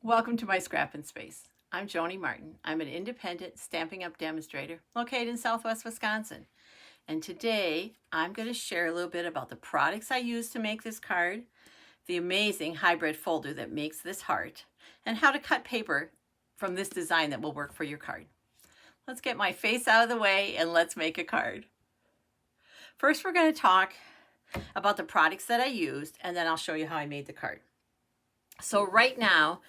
Welcome to my Scrappin' Space. I'm Joni Martin. I'm an independent Stampin' Up demonstrator located in Southwest Wisconsin. And today I'm going to share a little bit about the products I use to make this card, the amazing hybrid folder that makes this heart, and how to cut paper from this design that will work for your card. Let's get my face out of the way and let's make a card. First, we're going to talk about the products that I used, and then I'll show you how I made the card. So right now,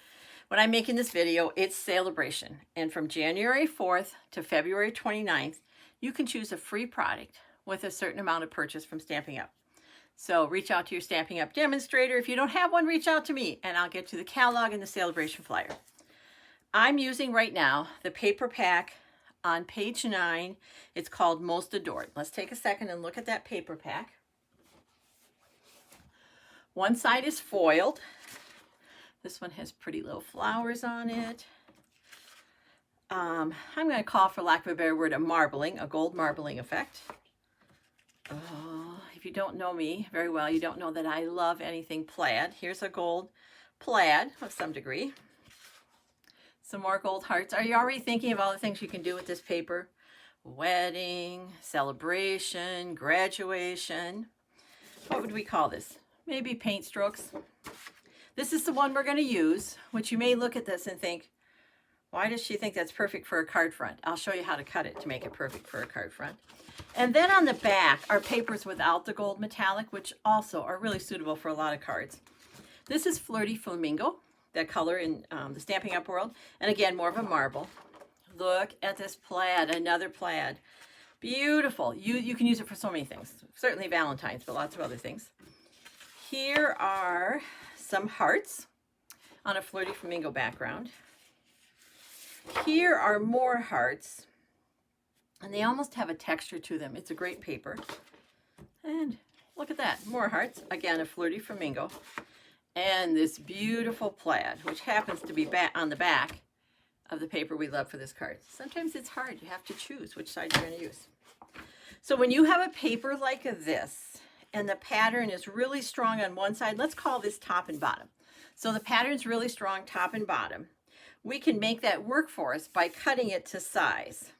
when I'm making this video, it's Celebration. And from January 4th to February 29th, you can choose a free product with a certain amount of purchase from Stampin' Up. So reach out to your Stampin' Up demonstrator. If you don't have one, reach out to me and I'll get you the catalog and the Celebration flyer. I'm using right now the paper pack on page 9. It's called Most Adored. Let's take a second and look at that paper pack. One side is foiled. This one has pretty little flowers on it. I'm going to call, for lack of a better word, a gold marbling effect. If you don't know me very well, you don't know that I love anything plaid. Here's a gold plaid of some degree. Some more gold hearts. Are you already thinking of all the things you can do with this paper? Wedding, celebration, graduation. What would we call this? Maybe paint strokes. This is the one we're going to use, which you may look at this and think, why does she think that's perfect for a card front? I'll show you how to cut it to make it perfect for a card front. And then on the back are papers without the gold metallic, which also are really suitable for a lot of cards. This is Flirty Flamingo, that color in the Stampin' Up world. And again, more of a marble. Look at this plaid, another plaid. Beautiful. You can use it for so many things. Certainly valentines, but lots of other things. Here are some hearts on a Flirty Flamingo background. Here are more hearts, and they almost have a texture to them. It's a great paper. And look at that, more hearts, again a Flirty Flamingo, and this beautiful plaid, which happens to be on the back of the paper we love for this card. Sometimes it's hard, you have to choose which side you're going to use. So when you have a paper like this, and the pattern is really strong on one side, let's call this top and bottom. So the pattern's really strong top and bottom. We can make that work for us by cutting it to size.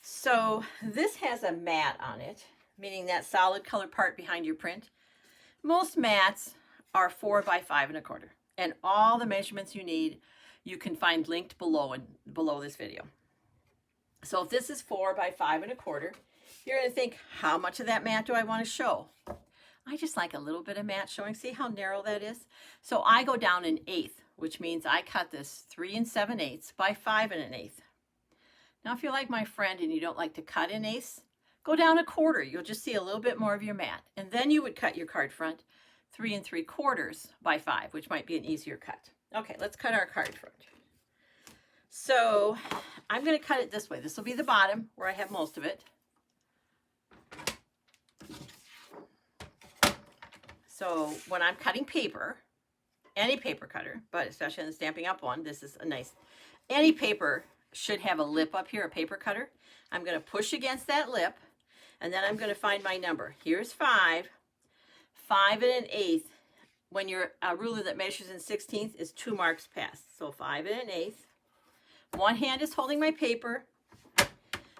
So this has a mat on it, meaning that solid color part behind your print. Most mats are 4 by 5 1/4, and all the measurements you need you can find linked below this video. So if this is 4 by 5 1/4, you're going to think, how much of that mat do I want to show? I just like a little bit of mat showing. See how narrow that is? So I go down 1/8, which means I cut this 3 7/8 by 5 1/8. Now, if you're like my friend and you don't like to cut 1/8, go down 1/4. You'll just see a little bit more of your mat. And then you would cut your card front 3 3/4 by 5, which might be an easier cut. Okay, let's cut our card front. So I'm going to cut it this way. This will be the bottom where I have most of it. So when I'm cutting paper, any paper cutter, but especially on the Stampin' Up one, this is a nice, any paper should have a lip up here, a paper cutter. I'm going to push against that lip, and then I'm going to find my number. Here's 5. 5 1/8. When you're a ruler that measures in 16th is 2 marks past. So 5 1/8. One hand is holding my paper.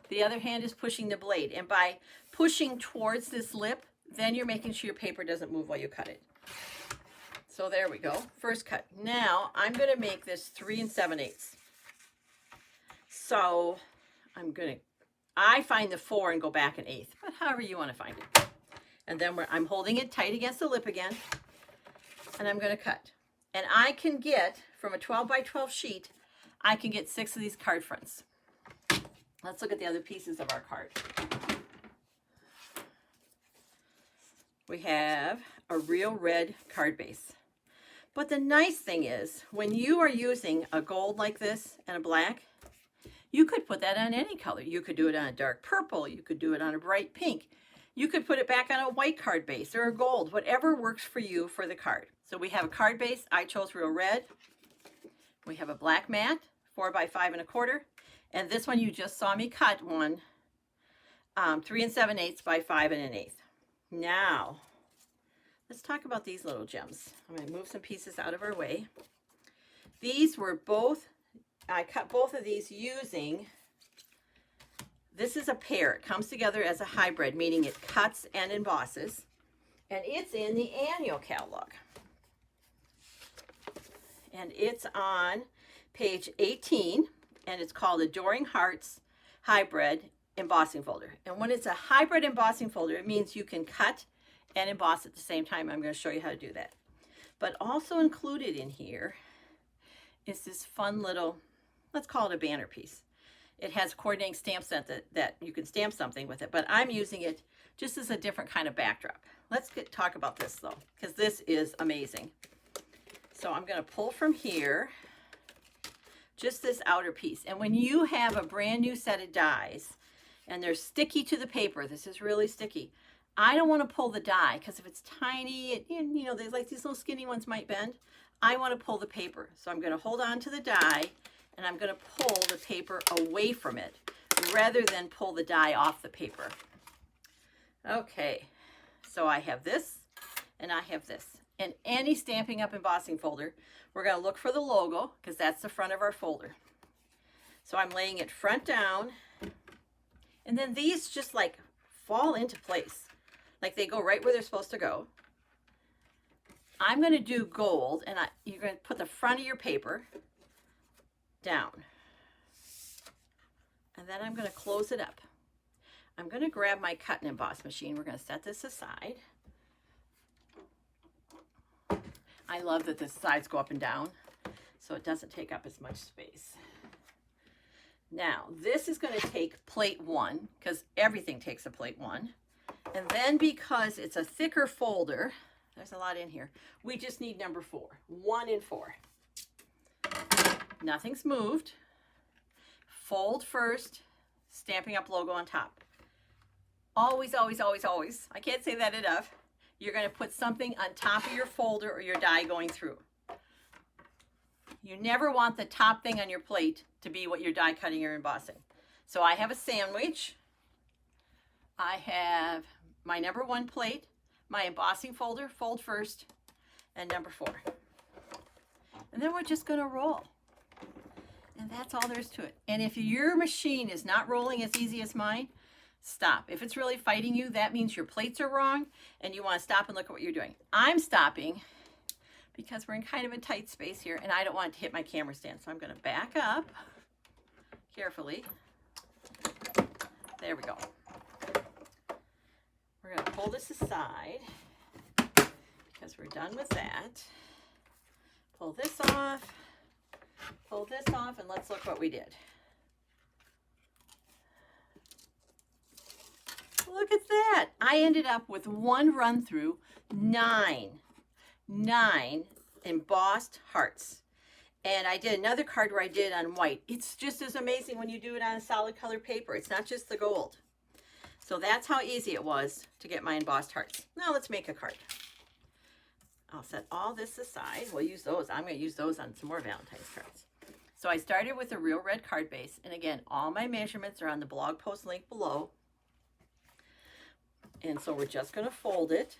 The other hand is pushing the blade. And by pushing towards this lip, then you're making sure your paper doesn't move while you cut it. So there we go. First cut. Now I'm going to make this 3 7/8. So I find the 4 and go back 1/8, but however you want to find it. And then I'm holding it tight against the lip again, and I'm going to cut. And I can get, from a 12 by 12 sheet, I can get 6 of these card fronts. Let's look at the other pieces of our card. We have a real red card base. But the nice thing is, when you are using a gold like this and a black, you could put that on any color. You could do it on a dark purple. You could do it on a bright pink. You could put it back on a white card base or a gold, whatever works for you for the card. So we have a card base. I chose real red. We have a black mat, 4 by 5 1/4. And this one you just saw me cut one, 3 7/8 by 5 1/8. Now, Let's talk about these little gems. I'm going to move some pieces out of our way. These were both, I cut both of these using, this is a pair. It comes together as a hybrid, meaning it cuts and embosses. And it's in the annual catalog. And it's on page 18, and it's called Adoring Hearts Hybrid Embossing Folder. And when it's a hybrid embossing folder, it means you can cut and emboss at the same time. I'm going to show you how to do that. But also included in here is this fun little, let's call it a banner piece. It has a coordinating stamp set that you can stamp something with it, but I'm using it just as a different kind of backdrop. Let's talk about this though, because this is amazing. So I'm going to pull from here just this outer piece. And when you have a brand new set of dies and they're sticky to the paper, this is really sticky. I don't want to pull the die because if it's tiny, you know, there's like these little skinny ones might bend. I want to pull the paper. So I'm going to hold on to the die and I'm going to pull the paper away from it rather than pull the die off the paper. Okay, so I have this and I have this. In any Stampin' Up! Embossing folder, we're going to look for the logo because that's the front of our folder. So I'm laying it front down, and then these just like fall into place. Like they go right where they're supposed to go. I'm going to do gold, and you're going to put the front of your paper down. And then I'm going to close it up. I'm going to grab my cut and emboss machine. We're going to set this aside. I love that the sides go up and down so it doesn't take up as much space. Now, this is going to take plate 1 because everything takes a plate 1. And then because it's a thicker folder, there's a lot in here, we just need number 4, 1 and 4. Nothing's moved. Fold first, Stampin' Up! Logo on top. Always, always, always, always, I can't say that enough, you're going to put something on top of your folder or your die going through. You never want the top thing on your plate to be what you're die cutting or embossing. So I have a sandwich. I have my number 1 plate, my embossing folder, fold first, and number 4. And then we're just going to roll. And that's all there is to it. And if your machine is not rolling as easy as mine, stop. If it's really fighting you, that means your plates are wrong and you want to stop and look at what you're doing. I'm stopping because we're in kind of a tight space here and I don't want it to hit my camera stand. So I'm going to back up carefully. There we go. We're going to pull this aside because we're done with that. Pull this off, and let's look what we did. Look at that. I ended up with one run through 9 embossed hearts. And I did another card where I did on white. It's just as amazing when you do it on a solid color paper. It's not just the gold. So that's how easy it was to get my embossed hearts. Now let's make a card. I'll set all this aside. We'll use those. I'm going to use those on some more Valentine's cards. So I started with a real red card base. And again, all my measurements are on the blog post link below. And so we're just going to fold it.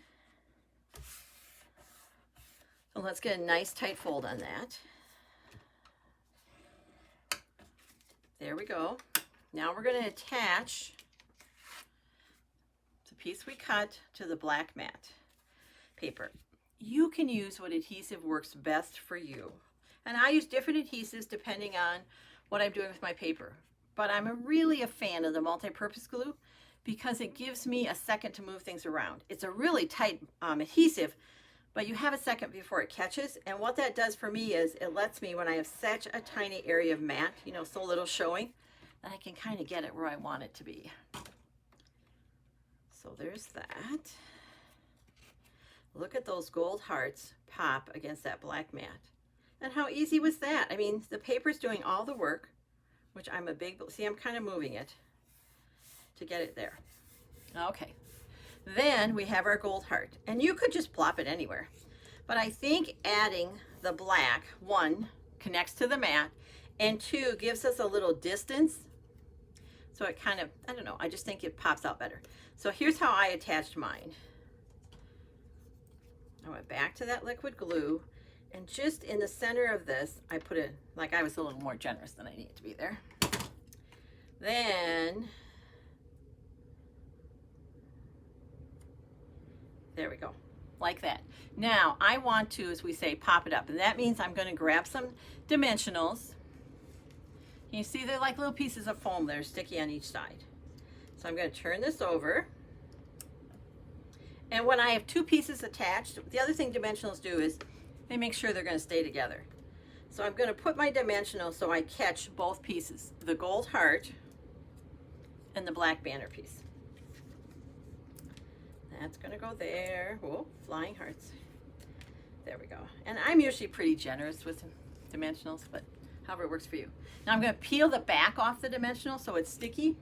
So let's get a nice tight fold on that. There we go. Now we're going to attach the piece we cut to the black matte paper. You can use what adhesive works best for you. And I use different adhesives depending on what I'm doing with my paper. But I'm really a fan of the multi-purpose glue because it gives me a second to move things around. It's a really tight adhesive, but you have a second before it catches. And what that does for me is it lets me, when I have such a tiny area of matte, you know, so little showing, that I can kind of get it where I want it to be. So there's that. Look at those gold hearts pop against that black matte. And how easy was that? I mean, the paper's doing all the work, which I'm a big, see, I'm kind of moving it to get it there. Okay. Then we have our gold heart. And you could just plop it anywhere. But I think adding the black, 1, connects to the matte, and 2, gives us a little distance. So it kind of, I don't know, I just think it pops out better. So here's how I attached mine. I went back to that liquid glue, and just in the center of this, I put it, like I was a little more generous than I needed to be there. Then, there we go, like that. Now, I want to, as we say, pop it up, and that means I'm going to grab some dimensionals. Can you see they're like little pieces of foam that are sticky on each side? So I'm going to turn this over. And when I have two pieces attached, the other thing dimensionals do is they make sure they're going to stay together. So I'm going to put my dimensional so I catch both pieces, the gold heart and the black banner piece. That's going to go there. Whoa, flying hearts. There we go. And I'm usually pretty generous with dimensionals, but however it works for you. Now I'm going to peel the back off the dimensional so it's sticky.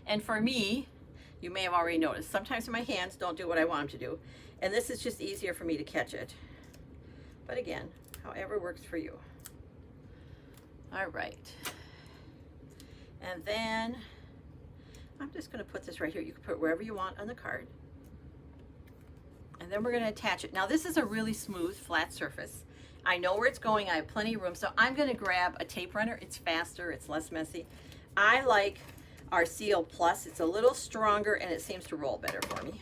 And for me, you may have already noticed, sometimes my hands don't do what I want them to do. And this is just easier for me to catch it. But again, however works for you. All right. And then I'm just going to put this right here. You can put it wherever you want on the card. And then we're going to attach it. Now this is a really smooth, flat surface. I know where it's going. I have plenty of room. So I'm going to grab a tape runner. It's faster. It's less messy. I like our Seal Plus. It's a little stronger and it seems to roll better for me.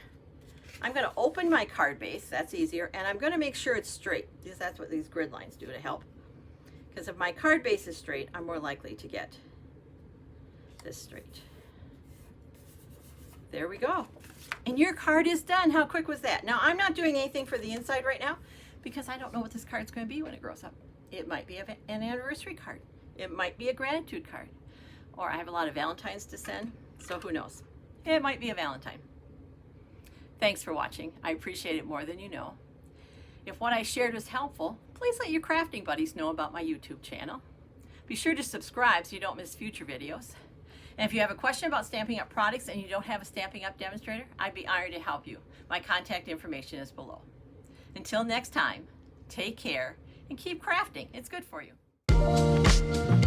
I'm going to open my card base. That's easier. And I'm going to make sure it's straight, because that's what these grid lines do to help. Because if my card base is straight, I'm more likely to get this straight. There we go. And your card is done. How quick was that? Now, I'm not doing anything for the inside right now because I don't know what this card's going to be when it grows up. It might be an anniversary card. It might be a gratitude card. Or I have a lot of Valentines to send, so who knows? It might be a Valentine. Thanks for watching. I appreciate it more than you know. If what I shared was helpful, please let your crafting buddies know about my YouTube channel. Be sure to subscribe so you don't miss future videos. And if you have a question about Stampin' Up! Products and you don't have a Stampin' Up! Demonstrator, I'd be honored to help you. My contact information is below. Until next time, take care and keep crafting. It's good for you.